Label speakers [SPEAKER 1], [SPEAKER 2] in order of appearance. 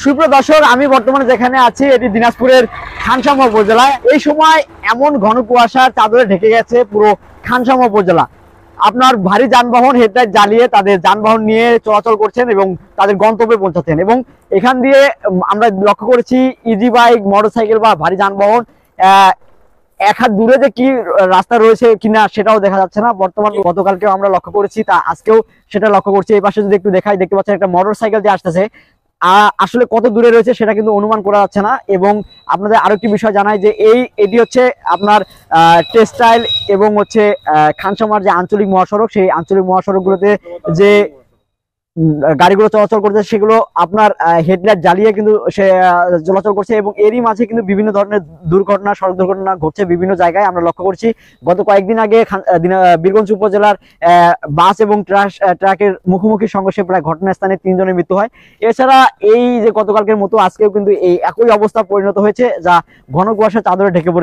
[SPEAKER 1] সুপ্রিয় দর্শক, আমি বর্তমানে যেখানে আছি এটি দিনাজপুরের খানসামা উপজেলায়। এই সময় এমন ঘন কুয়াশার চাদরে ঢেকে গেছে পুরো খানসামা উপজেলা। আপনার ভারী যানবাহন হেডলাইট জ্বালিয়ে তাদের যানবাহন নিয়ে চলাচল করছেন এবং তাদের গন্তব্যে পৌঁছাচ্ছেন। এবং এখান দিয়ে আমরা লক্ষ্য করেছি ইজি বাইক, মোটরসাইকেল বা ভারী যানবাহন এক হাত দূরে যে কি রাস্তা রয়েছে কিনা সেটাও দেখা যাচ্ছে না। বর্তমানে গতকালকেও আমরা লক্ষ্য করেছি, তা আজকেও সেটা লক্ষ্য করছি। এই পাশে যদি একটু দেখাই, দেখতে পাচ্ছেন একটা মোটরসাইকেল যে আসতেছে, আসলে কত দূরে রয়েছে সেটা কিন্তু অনুমান করা যাচ্ছে না। এবং আপনাদের আরো একটি বিষয় জানাই যে এটি হচ্ছে আপনার টেক্সটাইল এবং হচ্ছে খানসামার যে আঞ্চলিক মহাসড়ক, সেই আঞ্চলিক মহাসড়কগুলোতে যে গাড়িগুলো চলাচল করছে সেগুলো আপনার হেডলাইট জ্বালিয়ে কিন্তু সে চলাচল করছে। এবং এরই মাঝে কিন্তু বিভিন্ন ধরনের দুর্ঘটনা, সড়ক দুর্ঘটনা ঘটছে বিভিন্ন জায়গায়। আমরা লক্ষ্য করছি গত কয়েকদিন আগে বীরগঞ্জ উপজেলার বাস এবং ট্রাকের মুখোমুখি সংঘর্ষে প্রায় ঘটনাস্থানে 3 জনের মৃত্যু হয়। এছাড়া এই যে গতকালকের মতো আজকেও কিন্তু এই একই অবস্থা পরিণত হয়েছে, যা ঘন কুয়াশার চাদরে ঢেকে পড়েছে।